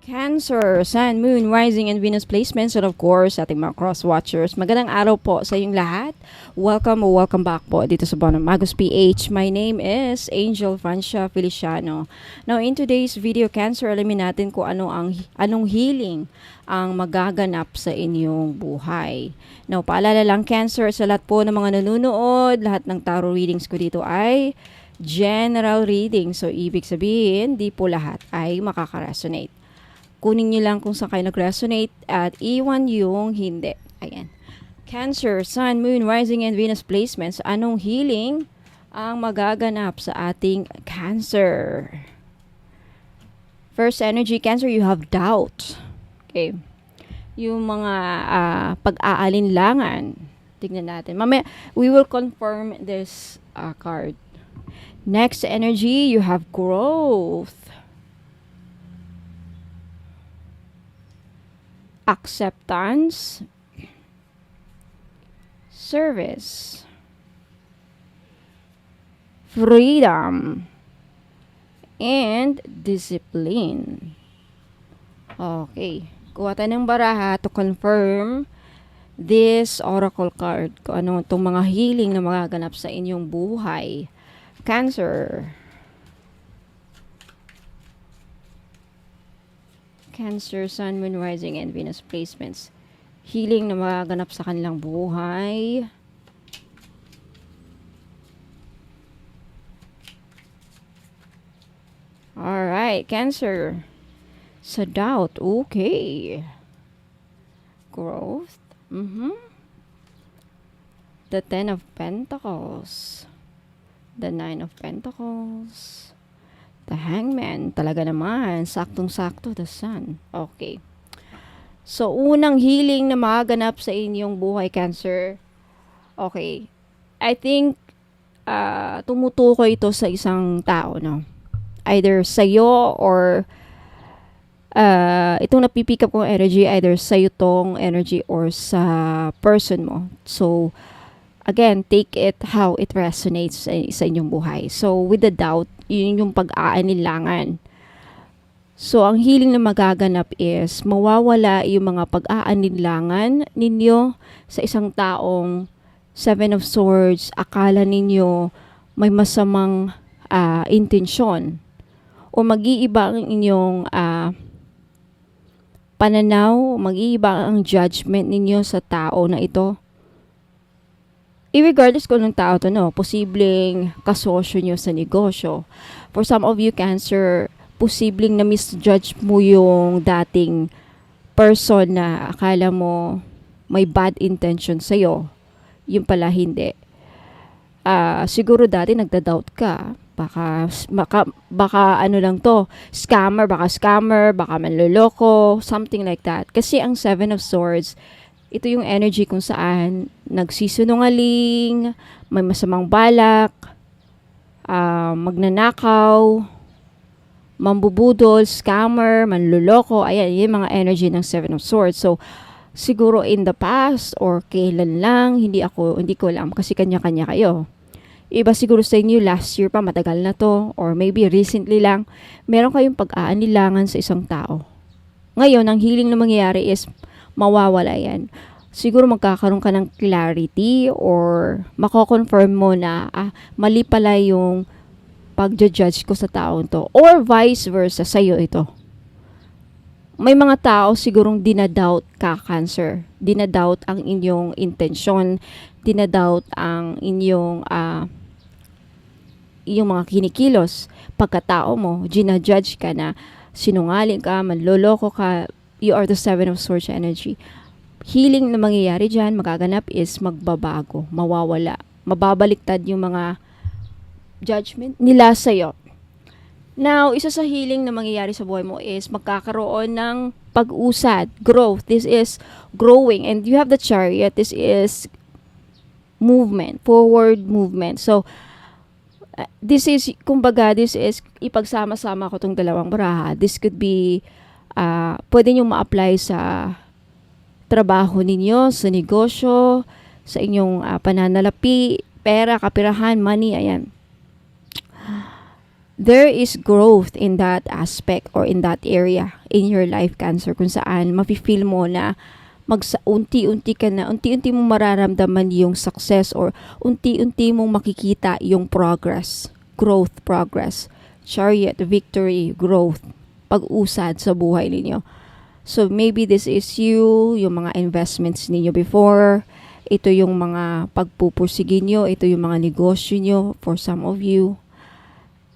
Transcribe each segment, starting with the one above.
Cancer, Sun, Moon, Rising, and Venus placements, and of course, ating mga cross-watchers. Magandang araw po sa inyong lahat. Welcome o welcome back po dito sa Bono Magus PH. My name is Angel Francia Feliciano. Now, in today's video, Cancer, alamin natin kung anong healing ang magaganap sa inyong buhay. Now, paalala lang, Cancer, sa lahat po ng mga nanonood, lahat ng tarot readings ko dito ay general reading. So, ibig sabihin, di po lahat ay makaka-resonate. Kunin nyo lang kung saan kayo nag-resonate at iwan yung hindi. Ayan. Cancer, Sun, Moon, Rising, and Venus placements. Anong healing ang magaganap sa ating Cancer? First energy, Cancer, you have doubt. Okay. Yung mga pag-aalinlangan. Tignan natin. Mamaya, we will confirm this card. Next energy, you have growth. Acceptance, service, freedom, and discipline. Okay. Kuha tayo ng baraha to confirm this oracle card. Kung ano itong mga healing na magaganap sa inyong buhay. Cancer. Cancer, Sun, Moon, Rising, and Venus placements. Healing na magaganap sa kanilang buhay. Alright, Cancer. Sa doubt, okay. Growth. The Ten of Pentacles. The Nine of Pentacles. The Hangman, talaga naman, saktong-sakto, the Sun. Okay. So, unang healing na magaganap sa inyong buhay, Cancer. Okay. I think, tumutukoy ito sa isang tao, no? Either sa'yo or, itong napipick up kong energy, either sa'yo tong energy or sa person mo. So, again, take it how it resonates sa inyong buhay. So, with the doubt, yun yung pag-aanilangan. So, ang healing na magaganap is mawawala yung mga pag-aanilangan ninyo sa isang taong Seven of Swords. Akala ninyo may masamang intensyon o mag-iiba ang inyong pananaw, mag-iiba ang judgment ninyo sa tao na ito. Regardless kung ng tao to, no, posibleng kasosyo nyo sa negosyo. For some of you, Cancer, posibleng na misjudge mo yung dating person na akala mo may bad intention sa'yo. Yung pala hindi. Siguro dati nagda-doubt ka. Baka ano lang to, baka manloloko, something like that. Kasi ang Seven of Swords, ito yung energy kung saan nagsisinungaling, may masamang balak, magnanakaw, mambubudol, scammer, manluloko. Ayan, yung mga energy ng Seven of Swords. So, siguro in the past or kailan lang, hindi ko alam kasi kanya-kanya kayo. Iba siguro sa inyo, last year pa, matagal na to, or maybe recently lang, meron kayong pag-aanilangan sa isang tao. Ngayon, ang healing na mangyayari is mawawala yan. Siguro magkakaroon ka ng clarity or mako-confirm mo na mali pala yung pag-judge ko sa taong to. Or vice versa, sa'yo ito. May mga tao sigurong dinadoubt ka, Cancer. Dinadoubt ang inyong intensyon. Dinadoubt ang inyong yung mga kinikilos. Pagkatao mo, ginajudge ka na sinungaling ka, manloloko ka. You are the Seven of Swords energy. Healing na mangyayari dyan, magaganap is magbabago, mawawala. Mababaliktad yung mga judgment nila sa'yo. Now, isa sa healing na mangyayari sa buhay mo is magkakaroon ng pag-usad, growth. This is growing. And you have the Chariot. This is movement, forward movement. So, this is ipagsama-sama ko tong dalawang baraha. This could be, pwede nyo ma-apply sa trabaho ninyo, sa negosyo, sa inyong pananalapi, pera, kapirahan, money, ayan. there is growth in that aspect or in that area in your life, Cancer, kung saan mafe-feel mo na unti-unti mo mararamdaman yung success or unti-unti mong makikita yung progress, growth, progress, Chariot, victory, growth, pag-usad sa buhay ninyo. So maybe this is yung mga investments ninyo before, ito yung mga pagpupursige nyo, ito yung mga negosyo nyo for some of you.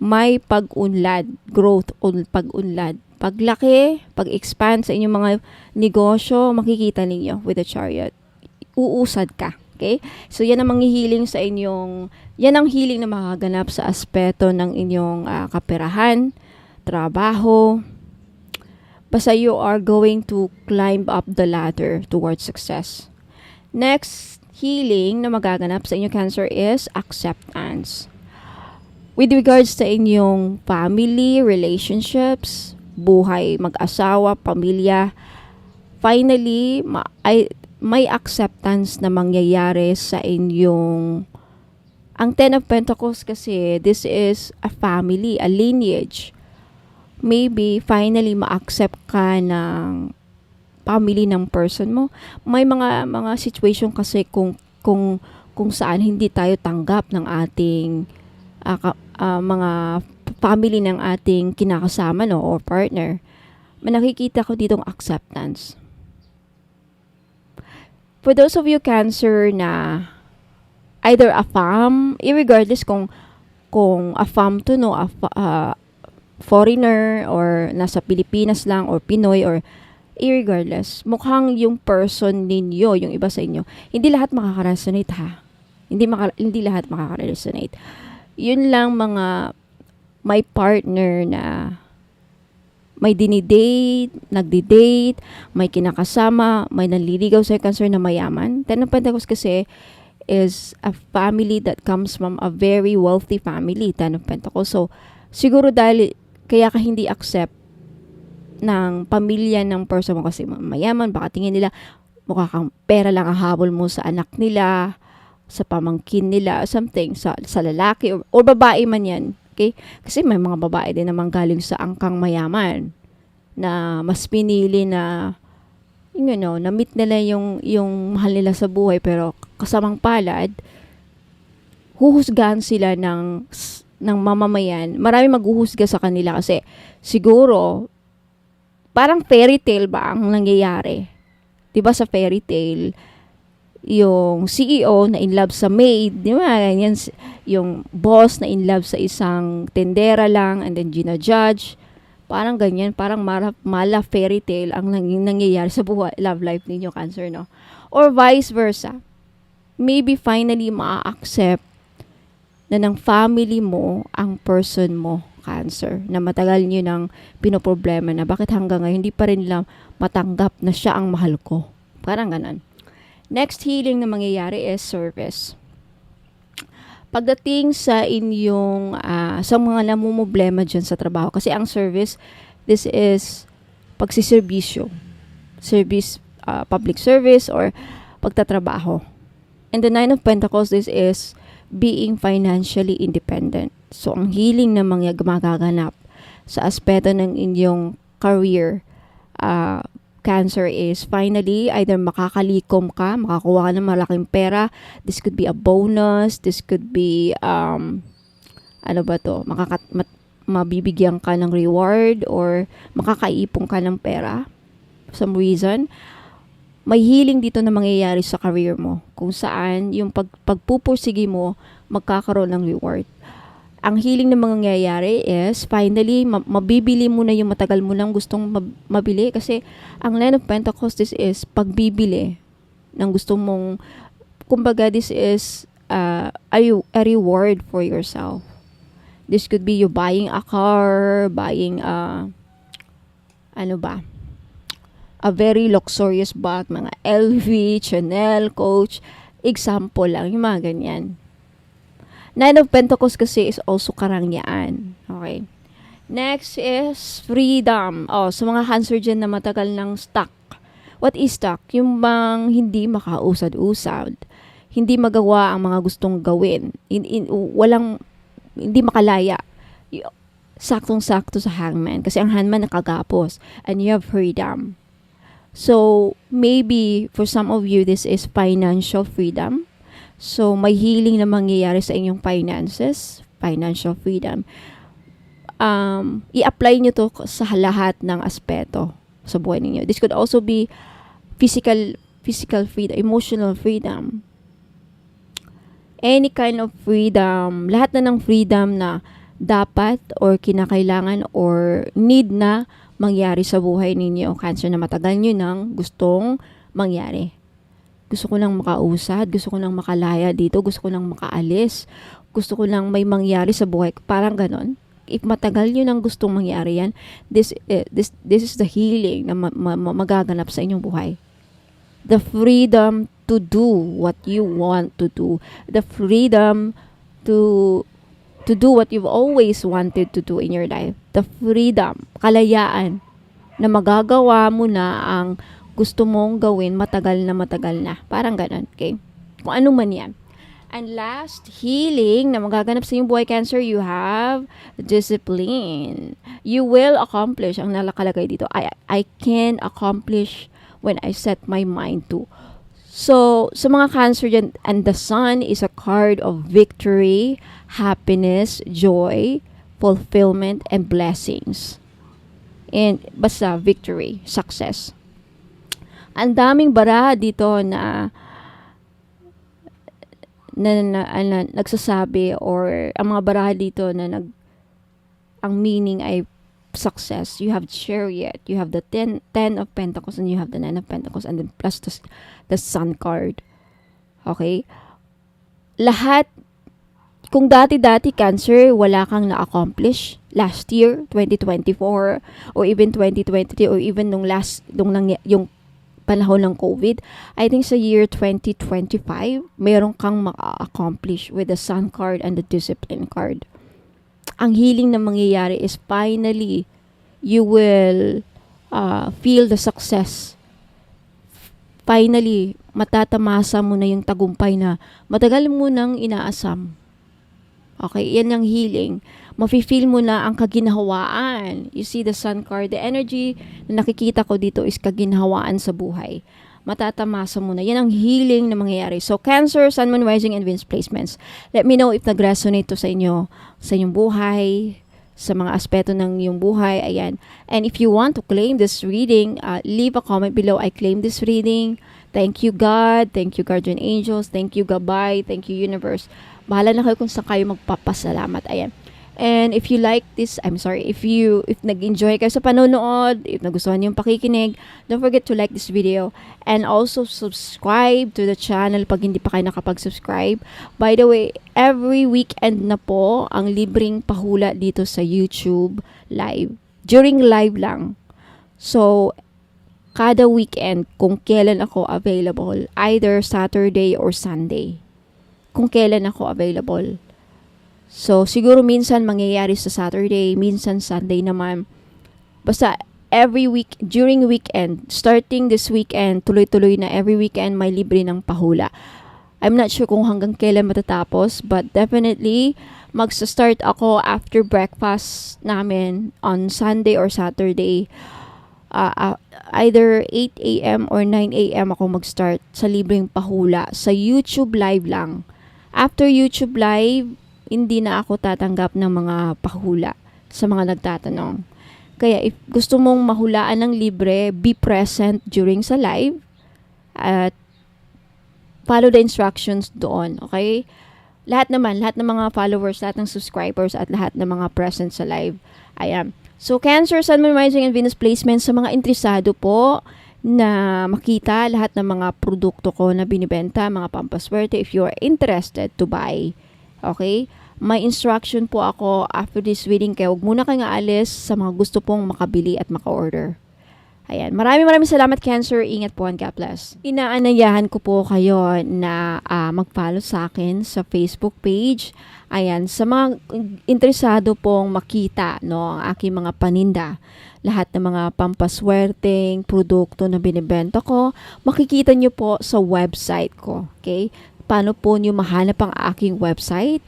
May pag-unlad, growth, pag-unlad. Paglaki, pag-expand sa inyong mga negosyo, makikita ninyo with the Chariot. Uusad ka. Okay? So, yan ang manghihiling sa inyong, yan ang healing na makaganap sa aspeto ng inyong kaperahan, trabaho. Basta you are going to climb up the ladder towards success. Next healing na magaganap sa inyong Cancer is acceptance. With regards sa inyong family, relationships, buhay, mag-asawa, pamilya, finally, may acceptance na mangyayari sa inyong, ang Ten of Pentacles kasi, this is a family, a lineage. Maybe, finally, ma-accept ka ng family ng person mo. May mga situation kasi kung saan hindi tayo tanggap ng ating mga family ng ating kinakasama, no, or partner. Nakikita ko ditong acceptance. For those of you Cancer na either a fam, irregardless kung a fam to, no, foreigner or nasa Pilipinas lang or Pinoy or irregardless, mukhang yung person ninyo, yung iba sa inyo, hindi lahat makaka-resonate ha. Hindi lahat makaka-resonate. Yun lang mga may partner na may dinidate, nagdi-date, may kinakasama, may nanliligaw sa Cancer na mayaman. Ten of Pentacles kasi is a family that comes from a very wealthy family, Ten of Pentacles. So, siguro dahil kaya ka hindi accept ng pamilya ng person mo kasi mayaman, baka tingin nila mukha kang pera lang ang habol mo sa anak nila, sa pamangkin nila, something, sa lalaki or babae man yan. Okay? Kasi may mga babae din naman galing sa angkang mayaman na mas pinili na na-meet nila yung mahal nila sa buhay pero kasamang palad, huhusgahan sila ng mamamayan. Marami maghuhusga sa kanila kasi siguro parang fairy tale ba ang nangyayari? 'Di ba sa fairy tale, yung CEO na in love sa maid, di ba? Yan, yung boss na in love sa isang tendera lang and then gina-judge. Parang ganyan, parang mala fairy tale ang nangyayari sa buhay, love life ninyo Cancer, no? Or vice versa. Maybe finally ma-accept na ng family mo ang person mo, Cancer, na matagal nyo nang pinoproblema na bakit hanggang ngayon hindi pa rin lang matanggap na siya ang mahal ko. Parang ganon. Next healing na mangyayari is service. Pagdating sa inyong, sa mga namumblema dyan sa trabaho, kasi ang service, this is pagsiservisyo. Service, public service, or pagtatrabaho. And the Nine of Pentacles, this is being financially independent. So, ang healing na magaganap sa aspeto ng inyong career, Cancer is finally either makakalikom ka, makakuha ka ng malaking pera. This could be a bonus. This could be, mabibigyan ka ng reward or makakaipon ka ng pera. For some reason, may healing dito na mangyayari sa career mo. Kung saan yung pagpupursige mo, magkakaroon ng reward. Ang healing na mangyayari is finally mabibili mo na yung matagal mo nang gustong mabili kasi ang Nine of Pentacles, this is pagbibili ng gusto mong, kumbaga this is a reward for yourself. This could be you buying a car, buying a very luxurious bag, mga LV, Chanel, Coach, example lang, yung mga ganyan. Nine of Pentacles kasi is also karangyaan. Okay. Next is freedom. Sa mga Cancer dyan na matagal ng stuck. What is stuck? Yung bang hindi makausad-usad. Hindi magawa ang mga gustong gawin. Hindi makalaya. saktong-sakto sa hangman. Kasi ang hangman nakagapos. And you have freedom. So, maybe for some of you, this is financial freedom. So, may healing na mangyayari sa inyong finances, financial freedom. I-apply nyo to sa lahat ng aspeto sa buhay ninyo. This could also be physical freedom, emotional freedom. Any kind of freedom, lahat na ng freedom na dapat or kinakailangan or need na mangyari sa buhay ninyo. Cancer na matagal nyo nang gustong mangyari. Gusto ko lang makausad, gusto ko lang makalaya dito, gusto ko lang makaalis, gusto ko lang may mangyari sa buhay ko. Parang ganon. If matagal nyo nang gustong mangyari yan, this is the healing na magaganap sa inyong buhay. The freedom to do what you want to do. The freedom to do what you've always wanted to do in your life. The freedom, kalayaan, na magagawa mo na ang gusto mong gawin matagal na. Parang ganun, okay? Kung ano man yan. And last, healing na magaganap sa iyong buhay, Cancer, you have discipline. You will accomplish, ang nalakalagay dito, I can accomplish when I set my mind to. So, sa mga Cancer dyan, and the Sun is a card of victory, happiness, joy, fulfillment, and blessings. And basta, victory, success. Ang daming baraha dito na nagsasabi, or ang mga baraha dito na ang meaning ay success. You have Chariot, you have the 10 of Pentacles, and you have the 9 of Pentacles, and then plus the Sun card. Okay? Lahat, kung dati-dati Cancer, wala kang na-accomplish last year, 2024, or even 2023, or even yung panahon ng COVID, I think sa year 2025, mayroon kang ma-accomplish with the Sun card and the Discipline card. Ang healing na mangyayari is finally, you will feel the success. Finally, matatamasa mo na yung tagumpay na matagal mo nang inaasam. Okay, yan ang healing. Mafe-feel mo na ang kaginhawaan. You see the Sun card, the energy na nakikita ko dito is kaginhawaan sa buhay. Matatamasa mo na. Yan ang healing na mangyayari. So, Cancer, Sun, Moon, Rising, and Venus placements. Let me know if nag-resonate to sa inyo, sa inyong buhay, sa mga aspeto ng iyong buhay. Ayan. And if you want to claim this reading, leave a comment below. I claim this reading. Thank you, God. Thank you, Guardian Angels. Thank you, Gabay. Thank you, Universe. Bahala na kayo kung saan kayo magpapasalamat. Ayan. And if you like this, if nag-enjoy kayo sa panonood, if nagustuhan niyo yung pakikinig, don't forget to like this video and also subscribe to the channel pag hindi pa kayo nakapag-subscribe. By the way, every weekend na po ang libreng pahula dito sa YouTube live. During live lang. So, kada weekend, kung kailan ako available, either Saturday or Sunday. Kung kailan ako available. So, siguro minsan mangyayari sa Saturday, minsan Sunday naman. Basta, every week, during weekend, starting this weekend, tuloy-tuloy na every weekend, may libre ng pahula. I'm not sure kung hanggang kailan matatapos, but definitely, magsa-start ako after breakfast namin on Sunday or Saturday. Either 8 a.m. or 9 a.m. ako mag-start sa libreng pahula. Sa YouTube live lang. After YouTube live, hindi na ako tatanggap ng mga pahula sa mga nagtatanong. Kaya if gusto mong mahulaan ng libre, be present during sa live at follow the instructions doon. Okay? Lahat ng mga followers, lahat ng subscribers at lahat ng mga present sa live. Ayan. So, Cancer, Sun, Moon, Rising, and Venus placements sa mga interesado po na makita lahat ng mga produkto ko na binibenta, mga pampaswerte, if you are interested to buy. Okay? May instruction po ako after this reading, kaya huwag muna kayong aalis sa mga gusto pong makabili at maka-order. Ayan. Maraming salamat, Cancer. Ingat po, and God bless. Inaanayahan ko po kayo na mag-follow sa akin sa Facebook page. Ayan. Sa mga interesado pong makita ang aking mga paninda, lahat ng mga pampaswerteng produkto na binibenta ko, makikita nyo po sa website ko. Okay? paano po nyo mahanap ang aking website.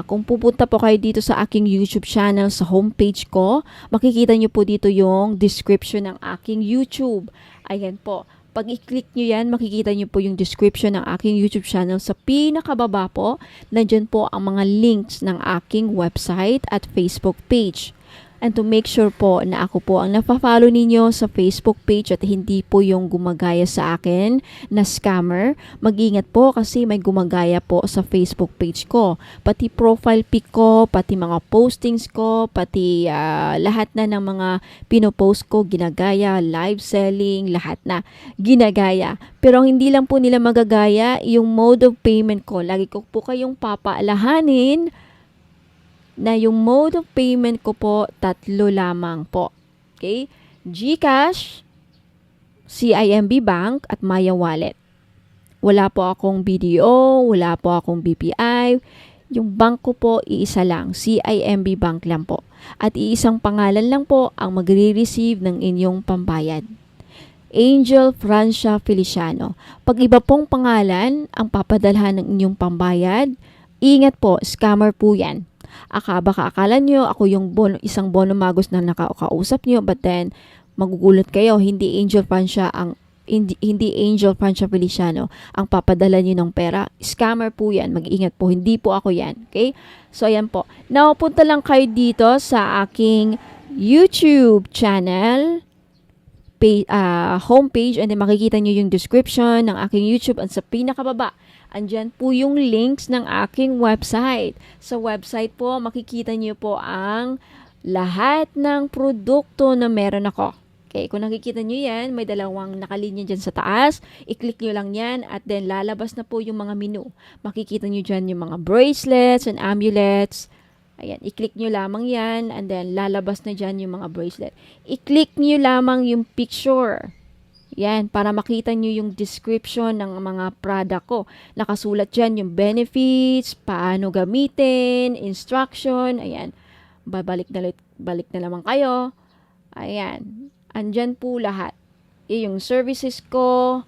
Kung pupunta po kayo dito sa aking YouTube channel sa homepage ko, makikita nyo po dito yung description ng aking YouTube. Ayan po. Pag i-click nyo yan, makikita nyo po yung description ng aking YouTube channel. Sa pinakababa po, nandyan po ang mga links ng aking website at Facebook page. And to make sure po na ako po ang nafa-follow ninyo sa Facebook page at hindi po yung gumagaya sa akin na scammer, mag-ingat po kasi may gumagaya po sa Facebook page ko. Pati profile pic ko, pati mga postings ko, pati lahat na ng mga pinopost ko, ginagaya, live selling, lahat na ginagaya. Pero hindi lang po nila magagaya yung mode of payment ko. Lagi ko po kayong papaalahanin na yung mode of payment ko po, 3 lamang po. Okay? GCash, CIMB Bank, at Maya Wallet. Wala po akong BDO, wala po akong BPI. Yung bank ko po, iisa lang. CIMB Bank lang po. At iisang pangalan lang po ang magre-receive ng inyong pambayad. Angel Francia Feliciano. Pag iba pong pangalan ang papadalhan ng inyong pambayad, ingat po, scammer po yan. Baka akala nyo ako yung isang Bono Magos na nakakausap nyo, but then magugulat kayo, hindi Angel Francia Feliciano ang papadala nyo ng pera. Scammer po yan, mag-ingat po, hindi po ako yan. Okay? So ayan po, now punta lang kayo dito sa aking YouTube channel homepage, and then makikita nyo yung description ng aking YouTube, and sa pinakababa andyan po yung links ng aking website. Sa website po, makikita nyo po ang lahat ng produkto na meron ako. Okay, kung nakikita nyo yan, may dalawang nakalinya dyan sa taas. I-click nyo lang yan at then lalabas na po yung mga menu. Makikita nyo dyan yung mga bracelets and amulets. Ayan, i-click nyo lamang yan and then lalabas na dyan yung mga bracelet. I-click nyo lamang yung picture. Yan, para makita nyo yung description ng mga product ko. Nakasulat dyan yung benefits, paano gamitin, instruction, ayan. Balik na naman kayo. Ayan, andyan po lahat. Yung services ko,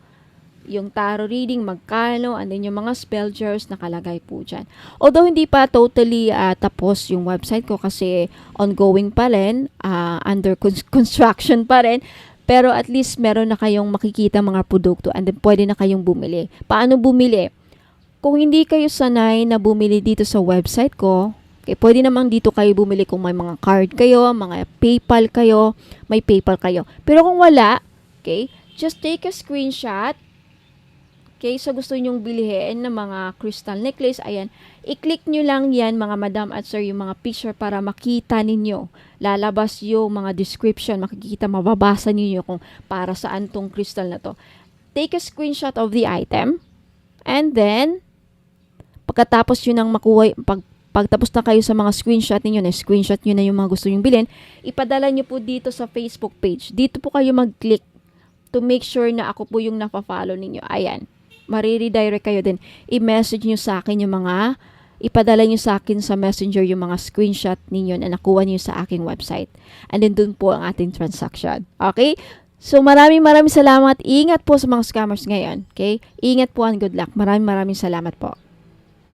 yung tarot reading, magkano, and then yung mga spell jars nakalagay po dyan. Although hindi pa totally tapos yung website ko kasi ongoing pa rin, under construction pa rin, pero at least meron na kayong makikita mga produkto and then pwede na kayong bumili. Paano bumili? Kung hindi kayo sanay na bumili dito sa website ko, okay, pwede naman dito kayo bumili kung may mga card kayo, mga PayPal kayo, may PayPal kayo. Pero kung wala, okay, just take a screenshot. Okay, so gusto nyong bilhin ng mga crystal necklace, ayan, i-click nyo lang yan mga madam at sir, yung mga picture para makita ninyo. Lalabas yung mga description, makikita, mababasa ninyo kung para saan tong crystal na to. Take a screenshot of the item, and then, pagkatapos yun ang makuha, pagtapos na kayo sa mga screenshot ninyo, na-screenshot nyo na yung mga gusto nyong bilhin, ipadala nyo po dito sa Facebook page. Dito po kayo mag-click to make sure na ako po yung nafa-follow ninyo. Ayan. Mariredirect kayo din. I-message nyo sa akin yung mga, ipadala nyo sa akin sa messenger yung mga screenshot ninyo na nakuha nyo sa aking website. And then dun po ang ating transaction. Okay? So maraming salamat. Ingat po sa mga scammers ngayon. Okay? Ingat po and good luck. Maraming salamat po.